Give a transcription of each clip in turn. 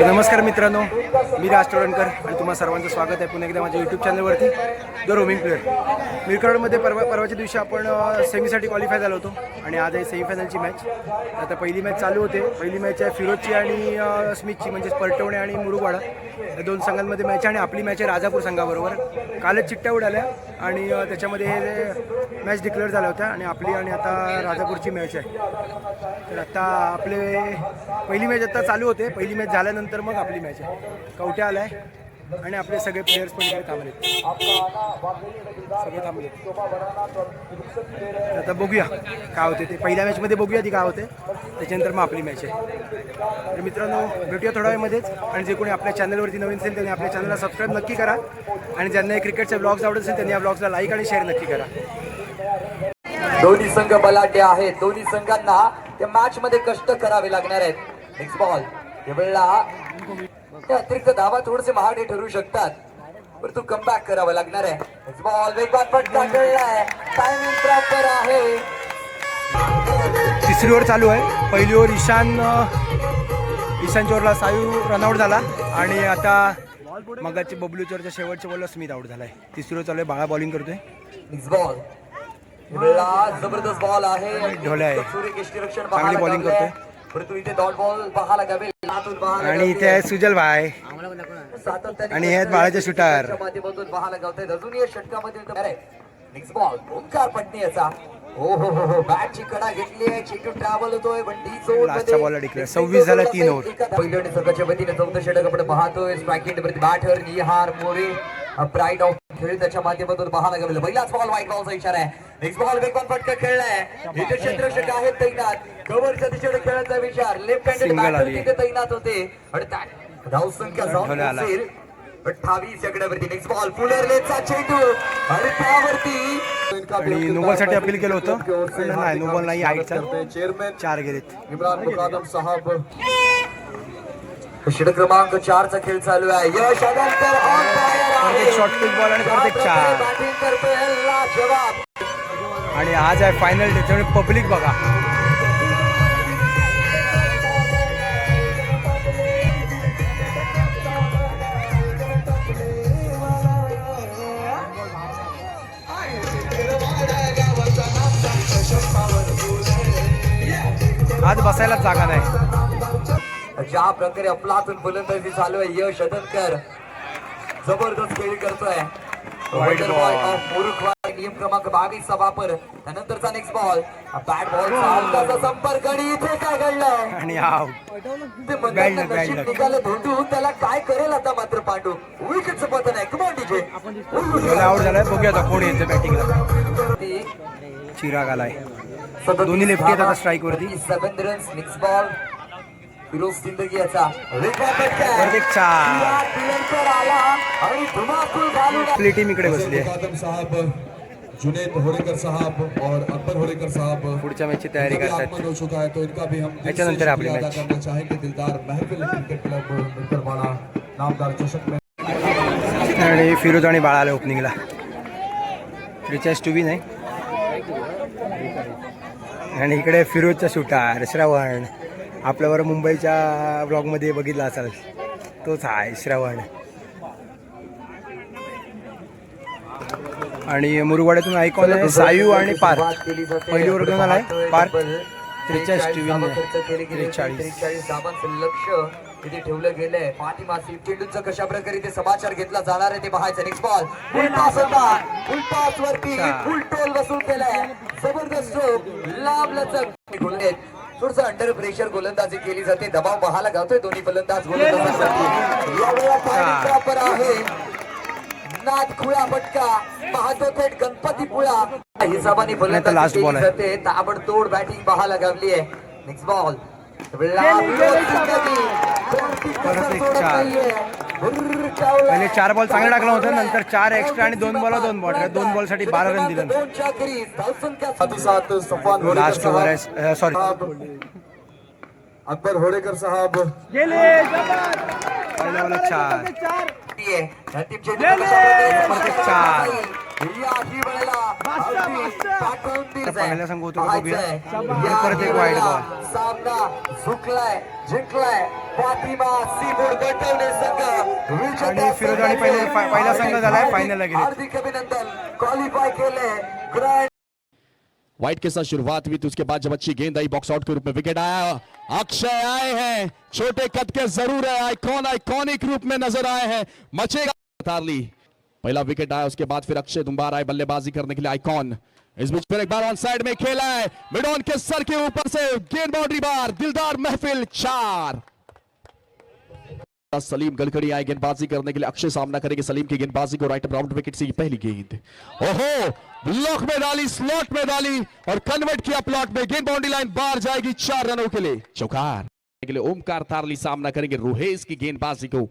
नमस्कार मित्रांनो, मी राज तोडणकर आणि तुम्हा सर्वांचं स्वागत आहे पुन्हा एकदा माझ्या यूट्यूब चॅनलवरती द रोमिंग प्लेअर. मिरकरडमध्ये परवाच्या दिवशी आपण सेमीसाठी क्वालिफाय झालो होतो आणि आज आहे सेमीफायनलची मॅच. आता पहिली मॅच चालू होते. पहिली मॅच आहे फिरोजची आणि स्मिथची, म्हणजे परटवणे आणि मुरुगवाडा या दोन संघांमध्ये मॅच आहे. आणि आपली मॅच आहे राजापूर संघाबरोबर. कालच चिठ्ठ्या उडाल्या आणि त्याच्यामध्ये हे मॅच डिक्लेअर झाल्या होत्या आणि आपली आणि आता राजापूरची मॅच आहे. तर आता आपले पहिली मॅच आता चालू होते. पहिली मॅच झाल्यानंतर मग आपली मॅच आहे. कवट्या आलाय आणि आपले सगळे प्लेयर्स पण इकडे थांबले, सगळे थांबले. आता बघूया काय होते ते. पहिल्या मॅचमध्ये बघूया ती काय होते, त्याच्यानंतर मग आपली मॅच आहे. तर मित्रांनो, भेटूया थोड्या वेळमध्येच. आणि जे कोणी आपल्या चॅनलवरती नवीन असेल त्यांनी आपल्या चॅनलला सबस्क्राईब नक्की करा. आणि ज्यांना क्रिकेटचे ब्लॉग्स आवडत असेल त्यांनी या ब्लॉग्सला लाईक आणि शेअर नक्की करा. दोन्ही संघ बलाढ्य आहेत. दोन्ही संघांना त्या मॅच मध्ये कष्ट करावे लागणार आहेत. नेक्स्ट बॉल यावेळेला अतिरिक्त धावा थोडेसे महागडे ठरू शकतात, परंतु कमबॅक करावं लागणार आहे. नेक्स्ट बॉल वेगवान फटका खेळलाय, टायमिंग प्रॉपर आहे. तिसरी ओव्हर चालू आहे. पहिली ओव्हर ईशानच्या ओव्हरला सायू रनआउट झाला आणि आता मगाची बबलूच्या ओव्हरच्या शेवटच्या बॉलला स्मिथ आउट झालाय. तिसरी ओव्हर चालू आहे. बाळा बॉलिंग करतोय. नेक्स्ट बॉल यावेळेला जबरदस्त बॉल आहे. ढोले आहे, सूर्यकेष्टी चांगली बॉलिंग करतोय. परंतु इथे डॉट बॉल पाहायला लागेल आणि इथे आहे सुजल भाई आणि हे बाळाचे शूटर. माध्यमातून पाहायला गावतायत. अजून या षटकामध्ये नेक्स्ट बॉल ओंकार पटणीचा. हो हो हो हो, बॅटची कडा घेतली आहे. चेंडू ट्रॅव्हल होतोय पण डी झोन लास्टच्या बॉलला डिक्लेअर. 26 झाला 3 ओव्हर. पहिल्या आणि संघाच्या वतीने चौथं षटक आपण पाहतोय. Strike end batter Nihar More pride of खेळ त्याच्या माध्यमातून पाहायला गेलं. पहिलाच बॉल व्हाईट बॉलचा इशारा आहे. नेक्स्ट बॉल वेगवान फटका खेळलाय. इथे क्षेत्ररक्षक आहेत तैनात. कव्हरच्या दिशेने खेळायचा विचार. लेफ्ट हँडेड बॅटर तिथे तैनात होते आणि त्या धावसंख्या जाऊन पोहोचेल 28 आकड्यावरती. नेक्स्ट बॉल फुलरलेचा चेंडू आणि त्यावरती आणि नोबलसाठी अपील केलं होतं, नाही नोबल नाही. आईचा 4 गेलेत. इम्रान मुकादम साहब. षटक क्रमांक 4 चा खेळ चालू आहे. यश अनंतर ऑन फायर आहे. शॉर्ट पिच बॉल आणि परत 4. बॅटिंग करतोय लाजवाब. आणि आज आहे फायनल, त्याच्यामुळे पब्लिक बघा. आज बसायला जागा नाही. ज्या प्रकारे अफलातून फलंदाजी चालू आहे. यश अदनकर जबरदस्त खेळी करतोय. नियम क्रमांक 22 चा वापर. त्यानंतरचा नेक्स्ट बॉल बॅट बॉलचा संपर्क आणि इथे काय घडलं आणि निघालं धोंडून. त्याला काय करेल आता मात्र पांडू. विकेटचं पतन आहे. Come on DJ. आउट झालाय. बघूया आता कोण येतं बॅटिंगला. चिराग आलाय. दोन्ही लेफ्टी आहेत आता स्ट्राईक वरती. 7 runs. Next ball Firoz Sindgi याचा आपली टीम इकडे बसली आहे. जुनेद होरेकर साहब और अकबर होरेकर साहब पुढच्या मॅचची तयारी करतात. हो चुका है तो इनका भी हम त्याच्यानंतर आपली मॅच करना चाहेंगे. दिलदार महफिल क्रिकेट क्लब मिरकरवाड़ा नामदार चषक में. आणि फिरोज आणि बाळा आले ओपनिंगला. 43 टू विन आहे. आणि इकडे फिरोजचा शूटर श्रवण. आपल्यावर मुंबईच्या ब्लॉगमध्ये बघितला असाल, तोच आहे श्रवण. आणि मुरुगवाड्यातून आयकॉन आहे सायू आणि पार्क. पहिली ओव्हर घेऊन आलाय पार्क. 43 to win. 43 धावांचं लक्ष तिथे ठेवलं गेलंय. पाठीमागची चेंडूचा कशा प्रकारे ते समाचार घेतला जाणार आहे ते पाहायचं. नेक्स्ट बॉल उलटास वरती उलटोल वसूल केलाय. जबरदस्त लांबलचक गोलंदाज. थोडंसं अंडर प्रेशर गोलंदाजी केली जाते. दबाव पाहायला गावतोय दोन्ही फलंदाज गोलंदाजांसाठी. यावेळेला टायमिंग प्रॉपर आहे. नाथ खुळा फटका पाहतो थेट गणपतीपुळा हिसाबाने फलंदाजी केली जाते. ताबडतोड बॅटिंग पाहायला गावली आहे. नेक्स्ट बॉल पहिले 4 बॉल चांगले टाकला होता. नंतर 4 एक्स्ट्रा आणि 2 बॉल 2 बॉल. 2 बॉल साठी 12 रन दिले. लास्ट ओव्हर आहे. सॉरी अकबर होरेकर साहब गेले. पहिल्या बॉलला 4. 4 याही वेळेला अगदी पाठवून दिलं पहिला संघ होतो का बघूया. पाहायचंय. परत एक वाईड बॉल. सामना झुकलाय जिंकलाय फातिमा सीबोर्ड गटवणे संघ आणि फिरोज आणि पहिला संघ झालाय फायनलला गेले. हार्दिक अभिनंदन क्वालिफाय केले ग्रँड वाइट के साथ शुरुआत हुई थी, उसके बाद जब अच्छी गेंद आई बॉक्स आउट के रूप में विकेट आया। अक्षय आए हैं, छोटे कद के जरूर है, आइकॉनिक रूप में नजर आए हैं, मचेगा तारली। पहला विकेट आया, उसके बाद फिर अक्षय दोबारा आए बल्लेबाजी करने के लिए आइकॉन। इस बीच फिर एक बार ऑन साइड में खेला है, मिड ऑन के सर के ऊपर से गेंद बाउंड्री बार, दिलदार महफिल 4। सलीम गलकड़ी आए गेंदबाजी करने के लिए, अक्षय सामना करेंगे सलीम की गेंदबाजी को, राइट राउंड विकेट से पहली गेंद, ओहो ब्लॉक में डाली, स्लॉट में डाली और कन्वर्ट किया प्लॉट में, गेंद बाउंड्री लाइन बाहर जाएगी 4 रनों के लिए। चौकार के लिए ओमकार तारली सामना करेंगे रोहेश की गेंदबाजी को,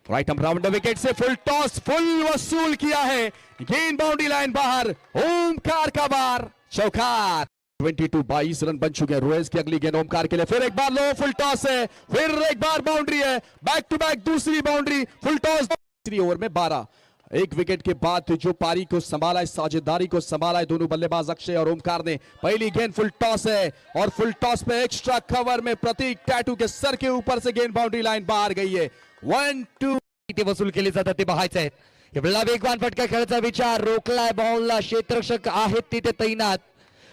राइट राउंड विकेट से फुल टॉस, फुल वसूल किया है, गेंद बाउंड्री लाइन बाहर, ओमकार का बार, चौकार। 22 रन बन चुके हैं। रोहेश की अगली गेंद ओमकार के लिए, फिर एक बार लो, फुल टॉस है, फिर एक बार बाउंड्री है, बैक टू बैक दूसरी बाउंड्री, फुल टॉस। तीसरी ओवर में 12, एक विकेट के बाद जो पारी को संभाला है, साझेदारी को संभाला है दोनों बल्लेबाज अक्षय और ओमकार ने। पहली गेंद फुल टॉस है और फुल टॉस पे एक्स्ट्रा कवर में प्रतीक टैटू के सर के ऊपर से गेंद बाउंड्री लाइन बाहर गई है। 1-2 ते वसूल केले जातात ते पाहायचे आहेत. एवढा वेगवान फटका खेळायचा विचार, रोखलाय बॉलला, क्षेत्ररक्षक आहेत तिथे तैनात.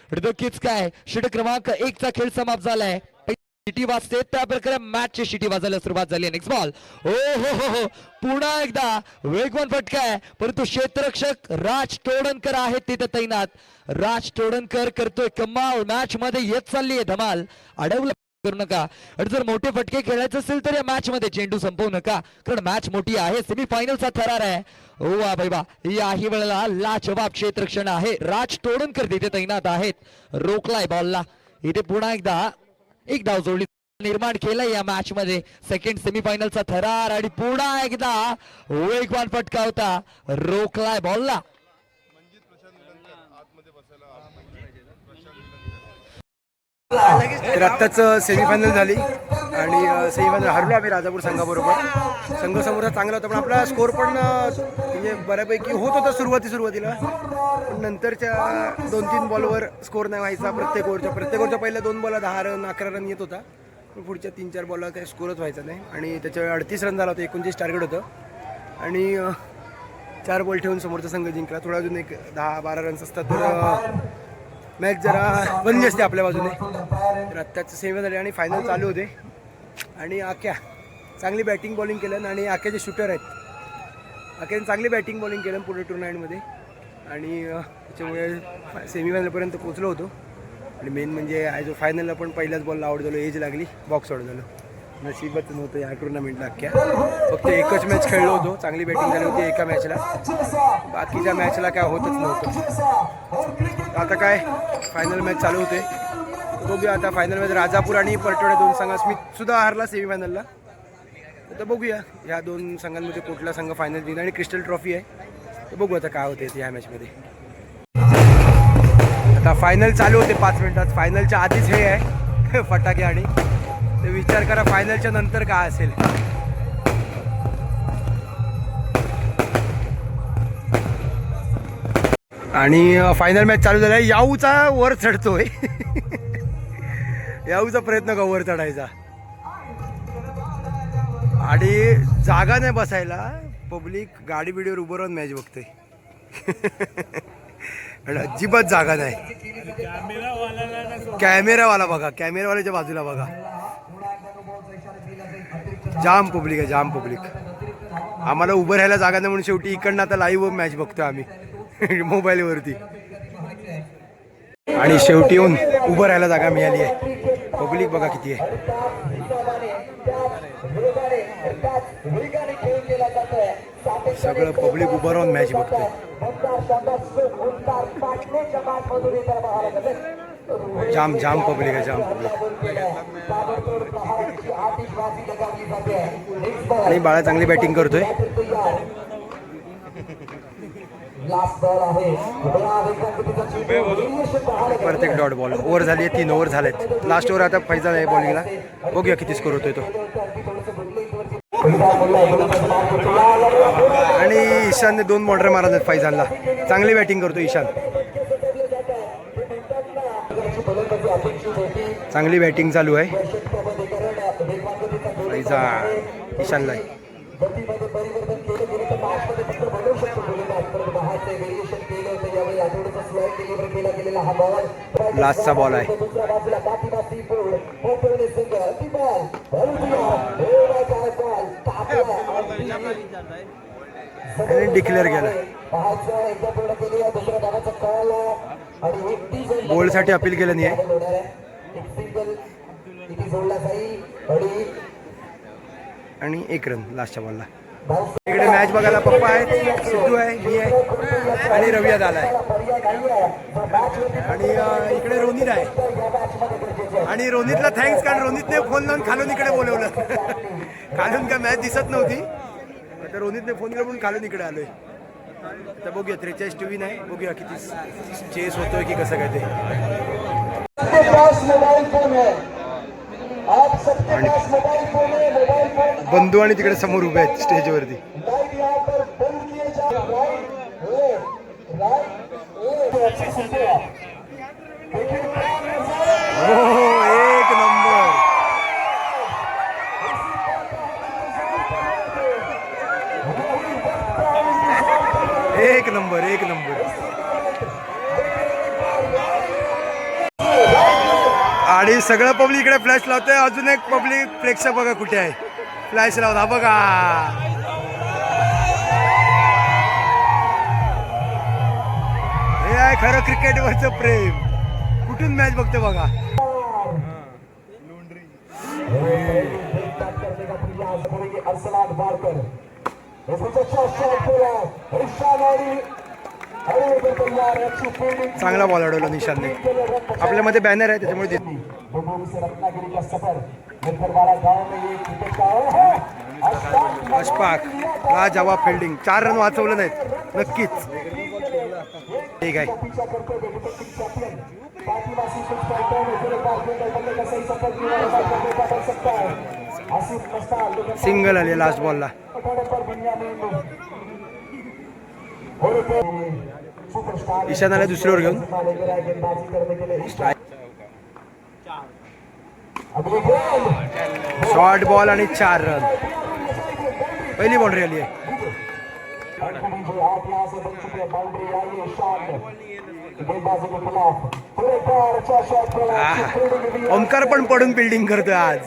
नक्कीच काय षटक क्रमांक 1 चा खेळ समाप्त झालाय. शिटी वाजते त्या प्रकारे मॅचची शिटी वाजायला सुरुवात झाली. नेक्स्ट बॉल, ओ हो पुन्हा एकदा वेगवान फटका आहे, परंतु क्षेत्ररक्षक राज टोडणकर आहेत तिथे तैनात. राज टोडणकर करतोय कमाल, मॅच मध्ये येत चालली आहे धमाल. अडवलं करू नका, आणि जर मोठे फटके खेळायचे असेल तर या मॅच मध्ये चेंडू संपवू नका, कारण मॅच मोठी आहे, सेमीफायनलचा थरार आहे. ओ वा बाई बा, याही वेळेला लाजवाब क्षेत्ररक्षण आहे. राज टोडणकर तिथे तैनात आहेत. रोखलाय बॉलला, इथे पुन्हा एकदा एक धाव जोडली निर्माण केलाय या मॅच मध्ये. सेकंड सेमीफायनलचा थरार आणि पुन्हा एकदा वेगवान फटका होता, रोखलाय बॉलला. तर आत्ताच सेमीफायनल झाली आणि सेमीफायनल हरलो आम्ही राजापूर संघाबरोबर. संघ समोरचा चांगला होता, पण आपला स्कोर पण म्हणजे बऱ्यापैकी होत होता सुरुवातीला, पण नंतरच्या 2-3 बॉलवर स्कोर नाही व्हायचा. प्रत्येक ओव्हरच्या पहिल्या 2 बॉलला 10 रन 11 रन येत होता, पण पुढच्या 3-4 बॉलला काही स्कोरच व्हायचा नाही. आणि त्याच्यावर 38 रन झाला होता, 29 टार्गेट होतं आणि 4 बॉल ठेवून समोरचा संघ जिंकला. थोडा अजून एक 10-12 रन्स असतात तर मॅच जरा बनली असते आपल्या बाजूने. तर आत्ताच सेमीफायनल झाले आणि फायनल चालू होते आणि आक्या चांगली बॅटिंग बॉलिंग केलं आणि आक्याचे शूटर आहेत, आक्याने चांगली बॅटिंग बॉलिंग केलं पुढे टुर्नामेंटमध्ये आणि त्याच्यामुळे सेमीफायनलपर्यंत पोचलो होतो. आणि मेन म्हणजे ॲज अ फायनलला पण पहिल्याच बॉलला आउट झालो, एज लागली, बॉक्स आउट झालो. नशीबच नव्हतं या टुर्नामेंटला अख्ख्या. फक्त एकच मॅच खेळलो होतो, चांगली बॅटिंग झाली होती एका मॅचला, बाकीच्या मॅचला काय होतच नव्हतं. आता काय फायनल मॅच चालू होते, बघूया आता फायनल मॅच. राजापूर आणि परटवडे 2 संघ, स्मिथसुद्धा हारला सेमीफायनलला. तर बघूया ह्या 2 संघांमध्ये कुठला संघ फायनल जिंकला. आणि क्रिस्टल ट्रॉफी आहे, तर बघू आता काय होते ह्या मॅचमध्ये. आता फायनल चालू होते 5 मिनिटात. फायनलच्या आधीच हे आहे फटाके, आणि ते विचार करा फायनलच्या नंतर काय असेल. आणि फायनल मॅच चालू झाला. याऊचा वर चढतोय याऊचा प्रयत्न का वर चढायचा, आणि जागा नाही बसायला. पब्लिक गाडी बिडीवर उभं राहून मॅच बघतोय आणि अजिबात जागा नाही. कॅमेरावाला बघा, कॅमेरावाल्याच्या बाजूला बघा, जाम पब्लिक आहे, जाम पब्लिक. आम्हाला उभं राहायला जागा नाही म्हणून शेवटी इकडनं आता लाईव्ह मॅच बघतोय आम्ही मोबाईलवरती. आणि शेवटी येऊन उभं राहायला जागा मिळाली आहे. पब्लिक बघा किती आहे. सगळं पब्लिक उभं राहून मॅच बघतोय. जाम जाम पब्लिक आहे, जाम पब्लिक. आणि बाळा चांगली बॅटिंग करतोय. परत एक डॉट बॉल. ओव्हर झाली आहे, 3 ओव्हर झालेत. लास्ट ओव्हर आता फैजा आहे बॉलिंगला. बघूया किती स्कोर होतोय तो. आणि ईशानने 2 बाउंड्री मारल्या फैजानला. चांगली बॅटिंग करतो ईशान. चांगली बॅटिंग चालू आहे फैजान ईशानला. लास्टचा बॉल आहे आणि डिक्लेअर केला. बॉलसाठी अपील केलं नाही आहे. आणि 1 रन लास्टच्या बॉलला. इकडे मॅच बघायला पप्पा आहेत, सिद्धू आहे, मी आहे आणि रवियाद आला आहे. आणि इकडे रोनित आहे. आणि रोनितला थँक्स, कारण रोनितने फोन लावून खालून इकडे बोलवलं. खालून काय मॅच दिसत नव्हती, तर रोनितने फोन करून खालून इकडे आलोय. तर बघूया 43 TV नाही, बघूया किती चेस होतोय की कसं काय ते. बंधू आणि तिकडे समोर उभे आहेत स्टेजवरती. एक नंबर. एक नंबर, एक नंबर. आणि सगळं पब्लिक इकडे फ्लॅश लावतोय. अजून एक पब्लिक प्रेक्षक बघा कुठे आहे, फ्लॅश लावता बघा. हे आहे खरं क्रिकेटवरचं प्रेम. कुठून मॅच बघतो बघा. चांगला बॉल अडवला निशानने. आपल्यामध्ये बॅनर आहे त्याच्यामुळे अशफाक हा जवाब फिल्डिंग. 4 रन वाचवलं नाहीत नक्कीच. ठीक आहे. सिंगल आले लास्ट बॉलला. ईशानाला दुसरीवर घेऊन शॉर्ट बॉल आणि 4 रन. पहिली बाउंड्री आली आहे. ओमकार पण पडून फिल्डिंग करतोय आज.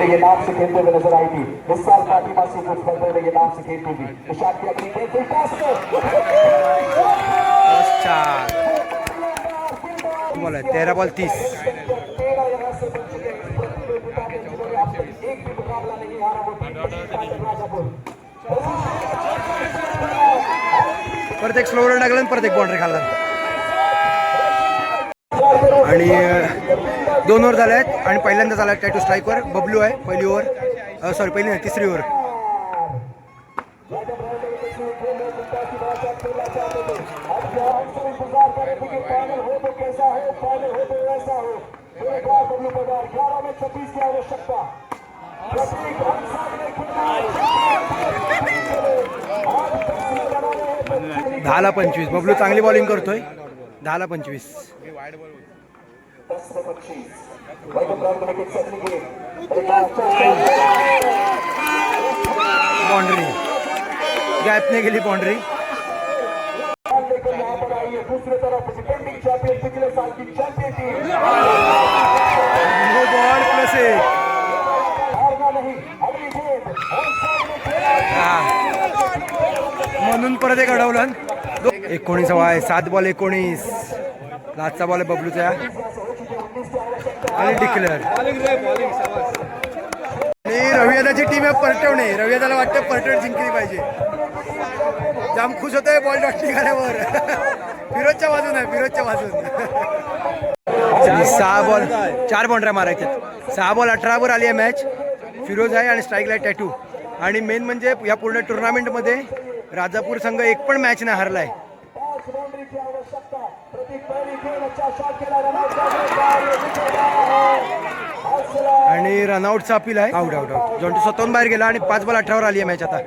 ये नाम से खेलते हुए नजर आएगी इस साल फातिमा से कुछ बदल ये नाम से खेलती हुई निशान की अपनी बॉल है 13 बॉल 30. परत एक स्लोवर टाकलं, परत एक बाउंड्री खाल्ला. आणि 2 ओव्हर झाल्या आहेत आणि पहिल्यांदा झाला टॅटू स्ट्राईकवर. बबलू आहे पहिली ओव्हर, सॉरी पहिली नाही, तिसरी ओव्हर. दहाला 25. बबलू चांगली बॉलिंग करतोय. 10ला 25. बाउंड्री गॅपने गेली बाउंड्री. दूसरी तरफ डिफेंडिंग चैंपियन पिछले साल की champion team. No ball plus 1. हारना नहीं, अगली गेंद म्हणून परत एक अडवलं. 19 आहे. 7 बॉल 19. लास्टचा बॉल आहे बबलूचा आणि डिक्लेअर. आणि रविदाची टीम आहे परटवणे. रविदाला वाटतं परटवणे जिंकली पाहिजे. जाम खुश होतोय बॉल डॉट निघाल्यावर. फिरोजच्या बाजून आहे, फिरोजच्या बाजून. 6 बॉल 4 बाउंड्र्या मारायच्या. 6 बॉल 18 वर आली आहे मॅच. फिरोज आहे आणि स्ट्राईकला टॅटू. आणि मेन म्हणजे या पूर्ण टुर्नामेंटमध्ये राजापूर संघ एक पण मॅच नाही हरलाय. आणि रनआउटचा अपील आहे. Out out out. जॉन्टी स्वतःहून बाहेर गेला आणि 5 बॉल 18वर आली आहे मॅच आता.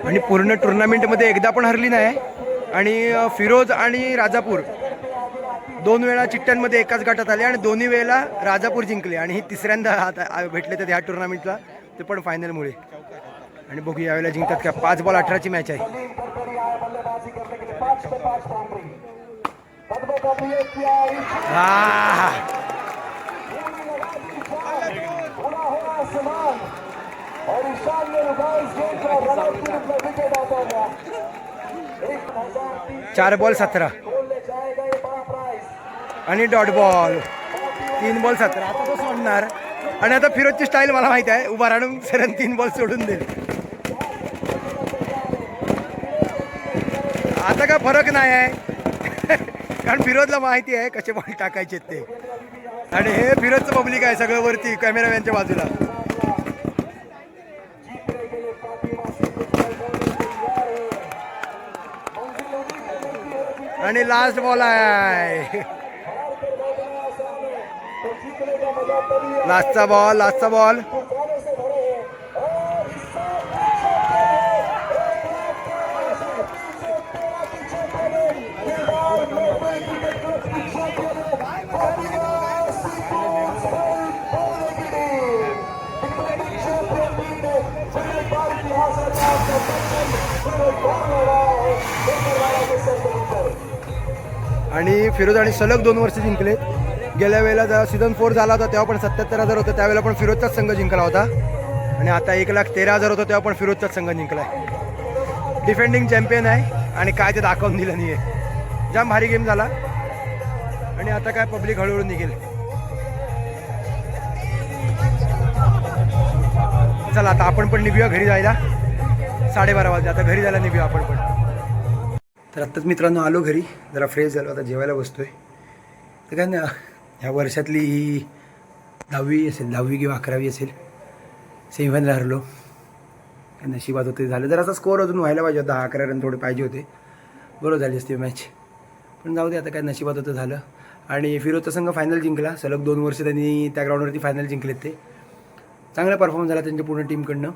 आणि पूर्ण टुर्नामेंटमध्ये एकदा पण हरली नाही. आणि फिरोज आणि राजापूर 2 वेळा चिट्ट्यांमध्ये एकाच गटात आले आणि दोन्ही वेळेला राजापूर जिंकले. आणि ही तिसऱ्यांदा आता भेटले तर ह्या टुर्नामेंटला, ते पण फायनलमुळे. आणि बघू यावेळेला जिंकतात का. 5 बॉल 18ची मॅच आहे. चार बॉल 17 आणि डॉट बॉल 3 बॉल 17. आता तो सोडणार. आणि आता फिरोजची स्टाईल मला माहिती आहे, उभा राहून सरन 3 बॉल सोडून देईल. आता काय फरक नाही आहे कारण फिरोजला माहिती आहे कसे बॉल टाकायचे ते. आणि हे फिरोजचं पब्लिक आहे सगळं वरती कॅमेरामॅनच्या बाजूला. आणि लास्ट बॉल आहे. लास्टचा बॉल. आणि फिरोज आणि सलग 2 वर्ष जिंकलेत. गेल्या वेळेला जेव्हा सीझन 4 झाला होता तेव्हा पण 77,000 होतं, त्यावेळेला पण फिरोजचाच संघ जिंकला होता. आणि आता 1,13,000 होतं तेव्हा पण फिरोजचाच संघ जिंकला आहे. डिफेंडिंग चॅम्पियन आहे आणि काय ते दाखवून दिलं नाही आहे. जाम भारी गेम झाला. आणि आता काय पब्लिक हळूहळू निघेल. चला आता आपण पण निघूया घरी जायला. 12:30 वाजले आता घरी जायला निघूया आपण पण. तर आत्ताच मित्रांनो आलो घरी, जरा फ्रेश झालो, आता जेवायला बसतोय. तर काय ना ह्या वर्षातली ही 10वी असेल, 10वी किंवा 11वी असेल. सेमीफायनल हरलो. काय नशिबात होते झालं. जर असा स्कोअर अजून व्हायला पाहिजे होता, 11 रन थोडे पाहिजे होते, बरोबर झाली असते मॅच. पण जाऊ दे आता काय नशिबात होतं झालं. आणि फिरोजचा संघ फायनल जिंकला. सलग 2 वर्ष त्यांनी त्या ग्राउंडवरती फायनल जिंकलेत. ते चांगला परफॉर्मन्स झाला त्यांच्या पूर्ण टीमकडनं.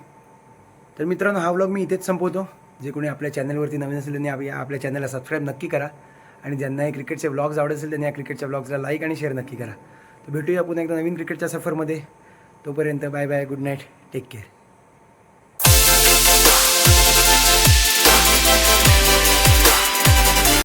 तर मित्रांनो हा व्लॉग मी इथेच संपवतो. जे कोणी आपल्या चॅनलवरती नवीन असेल त्यांनी आपल्या चॅनलला सबस्क्राईब नक्की करा. आणि ज्यांना हे क्रिकेटचे व्लॉग्स आवडत असेल त्यांनी या क्रिकेटच्या व्लॉग्सला लाईक आणि शेअर नक्की करा. तर भेटूया पुन्हा एकदा नवीन क्रिकेटच्या सफरमध्ये. तोपर्यंत bye bye, good night, take care.